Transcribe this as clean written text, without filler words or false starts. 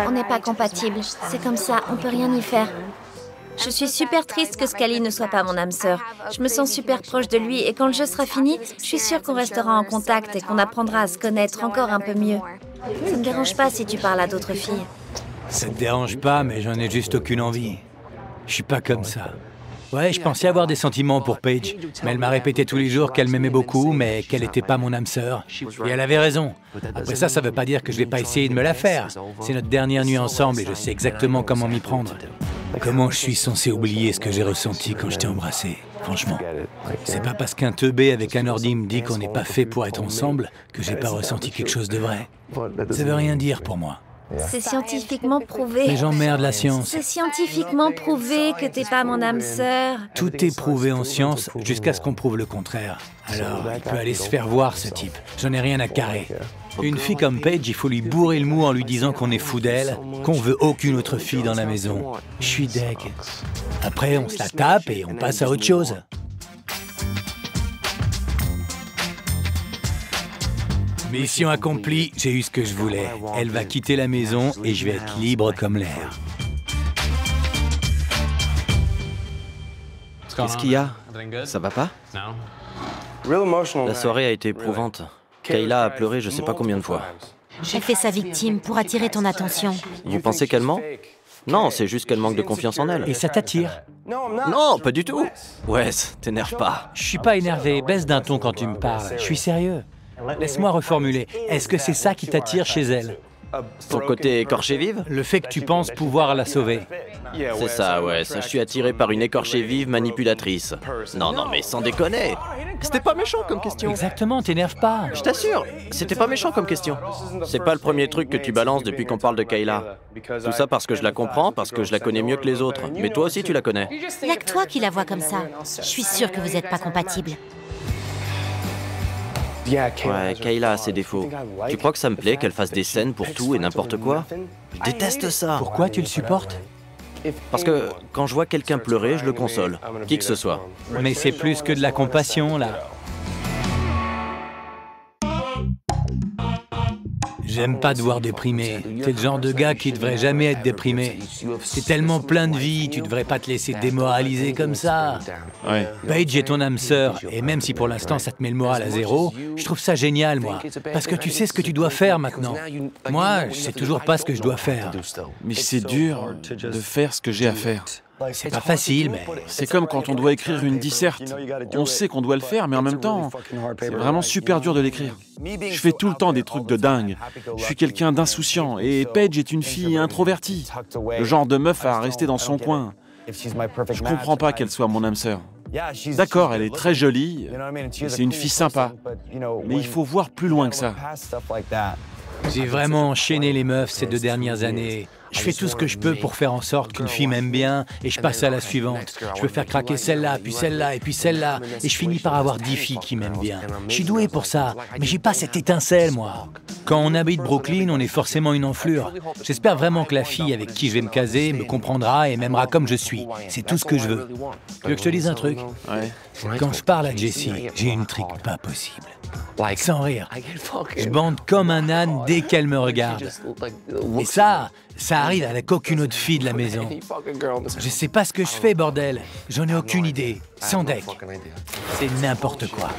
On n'est pas compatibles. C'est comme ça, on peut rien y faire. Je suis super triste que Scully ne soit pas mon âme sœur. Je me sens super proche de lui et quand le jeu sera fini, je suis sûre qu'on restera en contact et qu'on apprendra à se connaître encore un peu mieux. Ça ne me dérange pas si tu parles à d'autres filles. Ça te dérange pas, mais j'en ai juste aucune envie. Je suis pas comme ça. Ouais, je pensais avoir des sentiments pour Paige, mais elle m'a répété tous les jours qu'elle m'aimait beaucoup, mais qu'elle n'était pas mon âme sœur. Et elle avait raison. Après ça veut pas dire que je vais pas essayer de me la faire. C'est notre dernière nuit ensemble et je sais exactement comment m'y prendre. Comment je suis censé oublier ce que j'ai ressenti quand je t'ai embrassé, franchement. C'est pas parce qu'un teubé avec un ordi me dit qu'on n'est pas fait pour être ensemble que j'ai pas ressenti quelque chose de vrai. Ça veut rien dire pour moi. C'est scientifiquement prouvé. Les gens merdent la science. C'est scientifiquement prouvé que t'es pas mon âme sœur. Tout est prouvé en science jusqu'à ce qu'on prouve le contraire. Alors, il peut aller se faire voir, ce type. J'en ai rien à carrer. Une fille comme Paige, il faut lui bourrer le mou en lui disant qu'on est fou d'elle, qu'on veut aucune autre fille dans la maison. Je suis deg. Après, on se la tape et on passe à autre chose. Mission accomplie, j'ai eu ce que je voulais. Elle va quitter la maison et je vais être libre comme l'air. Qu'est-ce qu'il y a? Ça va pas? La soirée a été éprouvante. Kayla a pleuré je sais pas combien de fois. Elle fait sa victime pour attirer ton attention. Vous pensez qu'elle ment? Non, c'est juste qu'elle manque de confiance en elle. Et ça t'attire? Non, pas du tout. Wes, t'énerve pas. Je suis pas énervé, baisse d'un ton quand tu me parles. Je suis sérieux. Laisse-moi reformuler. Est-ce que c'est ça qui t'attire chez elle? Son côté écorché vive? Le fait que tu penses pouvoir la sauver. C'est ça, ouais. Je suis attiré par une écorchée vive manipulatrice. Non, non, mais sans déconner. C'était pas méchant comme question. Exactement, t'énerve pas. Je t'assure, c'était pas méchant comme question. C'est pas le premier truc que tu balances depuis qu'on parle de Kayla. Tout ça parce que je la comprends, parce que je la connais mieux que les autres. Mais toi aussi, tu la connais. Y'a que toi qui la vois comme ça. Je suis sûre que vous êtes pas compatibles. Ouais, Kayla a ses défauts. Tu crois que ça me plaît qu'elle fasse des scènes pour tout et n'importe quoi? Je déteste ça. Pourquoi tu le supportes? Parce que quand je vois quelqu'un pleurer, je le console. Qui que ce soit. Mais c'est plus que de la compassion, là. J'aime pas te voir déprimé. T'es le genre de gars qui devrait jamais être déprimé. T'es tellement plein de vie, tu devrais pas te laisser démoraliser comme ça. Ouais. Paige est ton âme sœur, et même si pour l'instant ça te met le moral à zéro, je trouve ça génial, moi. Parce que tu sais ce que tu dois faire maintenant. Moi, je sais toujours pas ce que je dois faire. Mais c'est dur de faire ce que j'ai à faire. C'est pas facile, mais... C'est comme quand on doit écrire une disserte. On sait qu'on doit le faire, mais en même temps, c'est vraiment super dur de l'écrire. Je fais tout le temps des trucs de dingue. Je suis quelqu'un d'insouciant, et Paige est une fille introvertie. Le genre de meuf à rester dans son coin. Je comprends pas qu'elle soit mon âme sœur. D'accord, elle est très jolie, c'est une fille sympa, mais il faut voir plus loin que ça. J'ai vraiment enchaîné les meufs ces 2 dernières années. Je fais tout ce que je peux pour faire en sorte qu'une fille m'aime bien et je passe à la suivante. Je veux faire craquer celle-là, puis celle-là, et puis celle-là. Et je finis par avoir 10 filles qui m'aiment bien. Je suis doué pour ça, mais j'ai pas cette étincelle, moi. Quand on habite Brooklyn, on est forcément une enflure. J'espère vraiment que la fille avec qui je vais me caser me comprendra et m'aimera comme je suis. C'est tout ce que je veux. Tu veux que je te dise un truc? Ouais. Quand je parle à Jessie, j'ai une trique pas possible. Sans rire. Je bande comme un âne dès qu'elle me regarde. Et ça arrive avec aucune autre fille de la maison. Je sais pas ce que je fais, bordel. J'en ai aucune idée. Sans deck. C'est n'importe quoi.